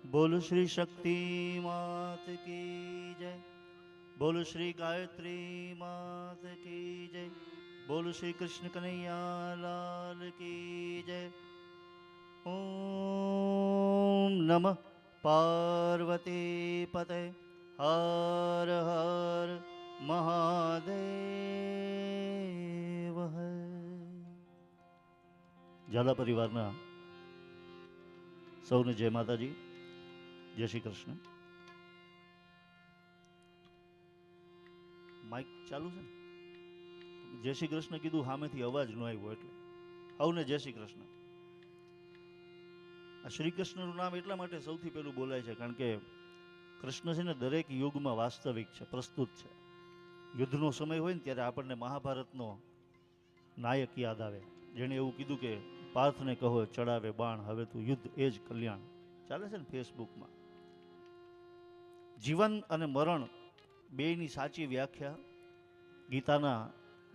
बोलो श्री शक्ति मात की जय। बोलो श्री गायत्री मात की जय। बोलो श्री कृष्ण कन्हैया लाल की जय। ओम नमः पार्वती पते हर हर महादेव है। झाला परिवाરના સૌને જય માતાજી, જય શ્રી કૃષ્ણ. માઇક ચાલુ છે? જય શ્રી કૃષ્ણ કીધું, સામેથી અવાજ ન આવ્યો એટલે સૌને જય શ્રી કૃષ્ણ. આ શ્રી કૃષ્ણનું નામ એટલા માટે સૌથી પહેલું બોલાય છે કારણ કે કૃષ્ણ છે ને દરેક યુગમાં વાસ્તવિક છે, પ્રસ્તુત છે. યુદ્ધનો સમય હોય ને ત્યારે આપણને મહાભારતનો નાયક યાદ આવે, જેણે એવું કીધું કે પાર્થને કહો ચડાવે બાણ, હવે તું યુદ્ધ એ જ કલ્યાણ. ચાલે છે ને ફેસબુકમાં. જીવન અને મરણ બેયની સાચી વ્યાખ્યા ગીતાના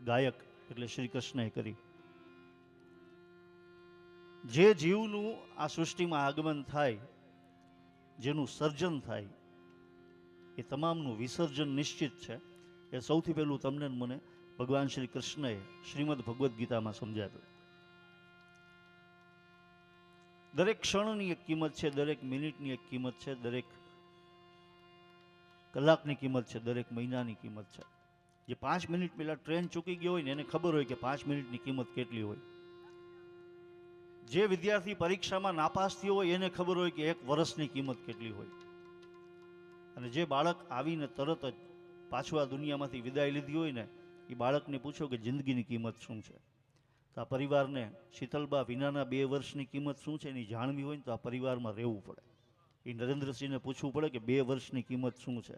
ગાયક એટલે શ્રી કૃષ્ણએ કરી. જે જીવનું આ સૃષ્ટિમાં આગમન થાય, જેનું સર્જન થાય, એ તમામનું વિસર્જન નિશ્ચિત છે. એ સૌથી પહેલું તમને મને ભગવાન શ્રી કૃષ્ણએ શ્રીમદ ભગવદ્ ગીતામાં સમજાવ્યું. દરેક ક્ષણની એક કિંમત છે, દરેક મિનિટની એક કિંમત છે, દરેક કલાકની કિંમત છે, દરેક મહિનાની કિંમત છે. જે 5 મિનિટ પહેલા ટ્રેન ચૂકી ગયો હોય ને એને ખબર હોય કે 5 મિનિટની કિંમત કેટલી હોય. જે વિદ્યાર્થી પરીક્ષામાં નાપાસ થયો હોય એને ખબર હોય કે 1 વર્ષની કિંમત કેટલી હોય. અને જે બાળક આવીને તરત જ પાછું આ દુનિયામાંથી વિદાય લીધી હોય ને, એ બાળકને પૂછો કે જિંદગીની કિંમત શું છે. તો આ પરિવારને શીતલબા વિનાના 2 વર્ષની કિંમત શું છે એની જાણવી હોય ને તો આ પરિવારમાં રહેવું પડે. એ નરેન્દ્રસિંહને પૂછવું પડે કે 2 વર્ષની કિંમત શું છે.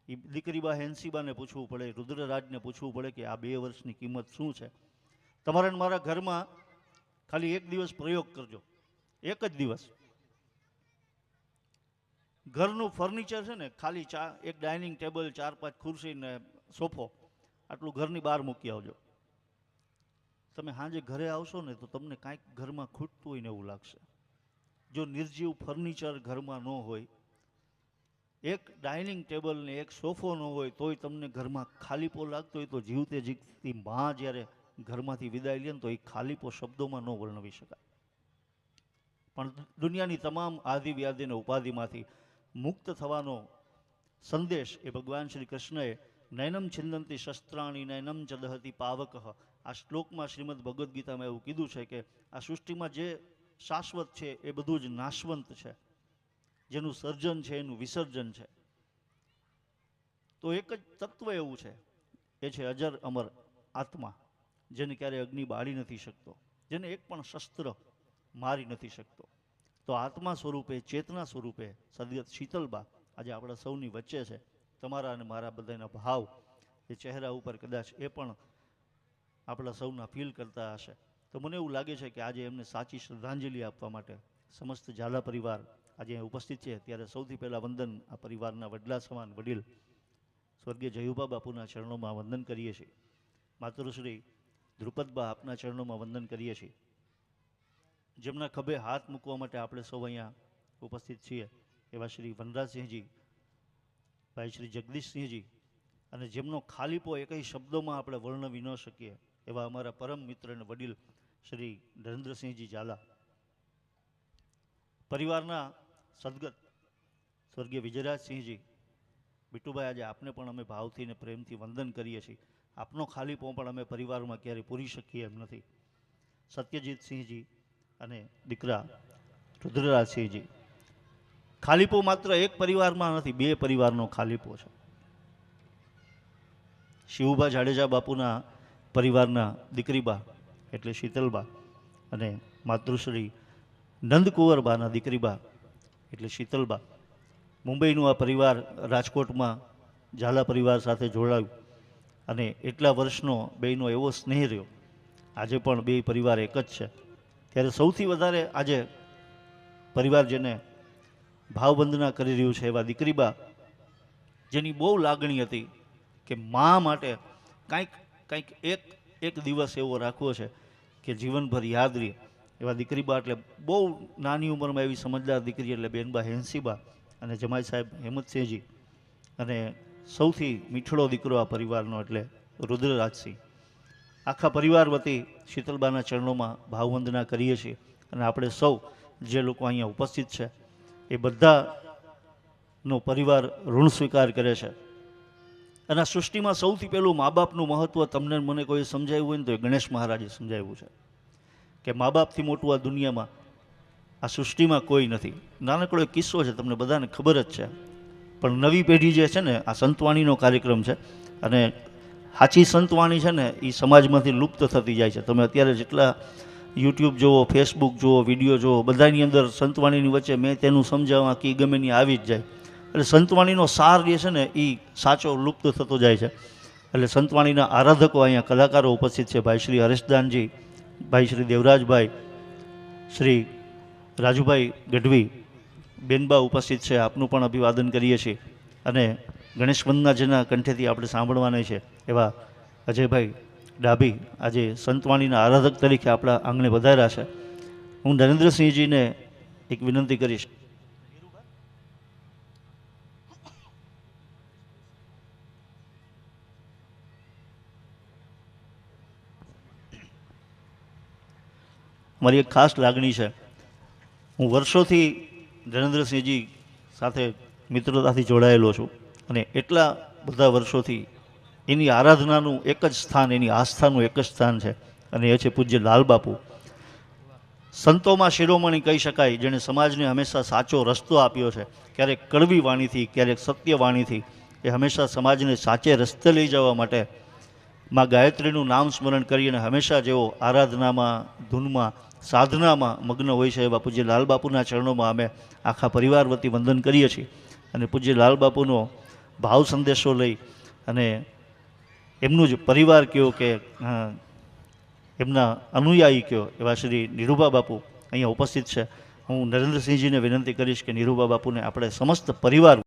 એ દીકરીબા હેન્સીબાને પૂછવું પડે, રુદ્રરાજને પૂછવું પડે કે આ 2 વર્ષની કિંમત શું છે. તમારે મારા ઘરમાં ખાલી 1 દિવસ પ્રયોગ કરજો, 1 જ દિવસ. ઘરનું ફર્નિચર છે ને ખાલી એક ડાઇનિંગ ટેબલ, 4-5 ખુરશી ને સોફો, આટલું ઘરની બહાર મૂકી આવજો. તમે સાંજે ઘરે આવશો ને તો તમને કાંઈક ઘરમાં ખૂટતું હોય ને એવું લાગશે. જો નિર્જીવ ફર્નિચર ઘરમાં ન હોય, એક ડાઇનિંગ ટેબલ ને એક સોફો ન હોય તોય તમને ઘરમાં ખાલીપો લાગતો હોય, તો જીવતે જીવતી માં જ્યારે ઘરમાંથી વિદાય લે ને તો એ ખાલીપો શબ્દોમાં ન વર્ણવી શકાય. પણ દુનિયાની તમામ આદિ વ્યાધિ અને ઉપાધિમાંથી મુક્ત થવાનો સંદેશ એ ભગવાન શ્રી કૃષ્ણએ નૈનમ છિંદંતી શસ્ત્રાણી નૈનમ ચ દહતી પાવકઃ આ શ્લોકમાં શ્રીમદ ભગવદ્ ગીતામાં એવું કીધું છે કે આ સૃષ્ટિમાં જે શાશ્વત છે એ બધું જ નાશવંત છે. જેનું સર્જન છે એનું વિસર્જન છે. તો એક જ તત્વ એવું છે, એ છે અજર અમર આત્મા, જેને ક્યારેય અગ્નિ બાળી નથી શકતો, જેને એક પણ શસ્ત્ર મારી નથી શકતો. તો આત્મા સ્વરૂપે, ચેતના સ્વરૂપે સદગત શીતલબા આજે આપણા સૌની વચ્ચે છે. તમારા અને મારા બધાના ભાવ એ ચહેરા ઉપર કદાચ એ પણ આપણા સૌના ફીલ કરતા હશે. તો મને એવું લાગે છે કે આજે એમને સાચી શ્રદ્ધાંજલિ આપવા માટે સમસ્ત ઝાલા પરિવાર આજે ઉપસ્થિત છે. ત્યારે સૌથી પહેલાં વંદન આ પરિવારના વડલા સમાન વડીલ સ્વર્ગીય જયુભા બાપુના ચરણોમાં વંદન કરીએ છીએ. માતૃશ્રી ધ્રુપદબા આપના ચરણોમાં વંદન કરીએ છીએ. જેમના ખભે હાથ મૂકવા માટે આપણે સૌ અહીંયા ઉપસ્થિત છીએ એવા શ્રી વનરાજસિંહજી, ભાઈ શ્રી જગદીશસિંહજી, અને જેમનો ખાલીપો એકઈ શબ્દોમાં આપણે વર્ણવી ન શકીએ એવા અમારા પરમ મિત્ર અને વડીલ શ્રી નરેન્દ્રસિંહજી ઝાલા. પરિવારના સદગત સ્વર્ગીય વિજયરાજસિંહજી, બીટુભાઈ, આજે આપને પણ અમે ભાવથી અને પ્રેમથી વંદન કરીએ છીએ. આપનો ખાલીપો પણ અમે પરિવારમાં ક્યારેય પૂરી શકીએ એમ નથી. સત્યજીતસિંહજી અને દીકરા રુદ્રરાજસિંહજી. ખાલીપો માત્ર એક પરિવારમાં નથી, 2 પરિવારનો ખાલીપો છે. શિવભા જાડેજા બાપુના પરિવારના દીકરીબા એટલે શીતલબા અને માતૃશ્રી નંદકુંવરબાના દીકરીબા એટલે શીતલબા. મુંબઈનું આ પરિવાર રાજકોટમાં ઝાલા પરિવાર સાથે જોડાયું અને એટલા વર્ષનો બેયનો એવો સ્નેહ રહ્યો. આજે પણ 2 પરિવાર એક જ છે. ત્યારે સૌથી વધારે આજે પરિવાર જેને ભાવવંદના કરી રહ્યું છે એવા દીકરીબા, જેની બહુ લાગણી હતી કે મા માટે કંઈક એક દિવસ એવો રાખવો છે કે જીવનભર યાદ રહે. એવા દીકરીબા એટલે બહુ નાની ઉંમરમાં એવી સમજદાર દીકરી એટલે બેનબા હેન્સીબા અને જમાઈ સાહેબ હેમંતસિંહજી અને સૌથી મીઠડો દીકરો આ પરિવારનો એટલે રુદ્રરાજસિંહ. આખા પરિવાર વતી શીતલબાના ચરણોમાં ભાવવંદના કરીએ છીએ અને આપણે સૌ જે લોકો અહીંયા ઉપસ્થિત છે એ બધાનો પરિવાર ઋણ સ્વીકાર કરે છે. અને આ સૃષ્ટિમાં સૌથી પહેલું મા બાપનું મહત્ત્વ તમને મને કોઈ સમજાવ્યું હોય ને તો એ ગણેશ મહારાજે સમજાવ્યું છે કે મા બાપથી મોટું આ દુનિયામાં આ સૃષ્ટિમાં કોઈ નથી. નાનકડો એક કિસ્સો છે, તમને બધાને ખબર જ છે, પણ નવી પેઢી જે છે ને આ સંતવાણીનો કાર્યક્રમ છે અને સાચી સંતવાણી છે ને એ સમાજમાંથી લુપ્ત થતી જાય છે. તમે અત્યારે જેટલા યુટ્યુબ જુઓ, ફેસબુક જુઓ, વિડીયો જુઓ, બધાની અંદર સંતવાણીની વચ્ચે મેં તેનું સમજાવવા કે ગમે ની આવી જ જાય. એટલે સંતવાણીનો સાર જે છે ને એ સાચો લુપ્ત થતો જાય છે. એટલે સંતવાણીના આરાધકો અહીંયા કલાકારો ઉપસ્થિત છે. ભાઈ શ્રી હરેશદાનજી, ભાઈ શ્રી દેવરાજભાઈ, શ્રી રાજુભાઈ ગઢવી, બેનબા ઉપસ્થિત છે. આપનું પણ અભિવાદન કરીએ છીએ. અને ગણેશ વંદના જેના કંઠેથી આપણે સાંભળવાના છે એવા અજયભાઈ ડાભી આજે સંતવાણીના આરાધક તરીકે આપણા આંગણે વધાર્યા છે. હું નરેન્દ્રસિંહજીને એક વિનંતી કરીશ. મારી એક ખાસ લાગણી છે. હું વર્ષોથી નરેન્દ્રસિંહજી સાથે મિત્રતાથી જોડાયેલો છું અને એટલા બધા વર્ષોથી એની આરાધનાનું એક જ સ્થાન, એની આસ્થાનું એક જ સ્થાન છે અને એ છે પૂજ્ય લાલબાપુ. સંતોમાં શિરોમણી કહી શકાય, જેણે સમાજને હંમેશા સાચો રસ્તો આપ્યો છે, ક્યારેક કડવી વાણીથી, ક્યારેક સત્ય વાણીથી. એ હંમેશા સમાજને સાચે રસ્તે લઈ જવા માટે માં ગાયત્રીનું નામ સ્મરણ કરીને હંમેશા જેઓ આરાધનામાં, ધૂનમાં, સાધનામાં મગ્ન હોય છે એવા પૂજ્ય લાલબાપુના ચરણોમાં અમે આખા પરિવાર વતી વંદન કરીએ છીએ. અને પૂજ્ય લાલબાપુનો ભાવ સંદેશો લઈ અને એમનું જ પરિવાર કયો કે એમના અનુયાયી કયો એવા શ્રી નિરૂબા બાપુ અહીંયા ઉપસ્થિત છે. હું નરેન્દ્રસિંહજીને વિનંતી કરીશ કે નિરૂબા બાપુને આપણે સમસ્ત પરિવાર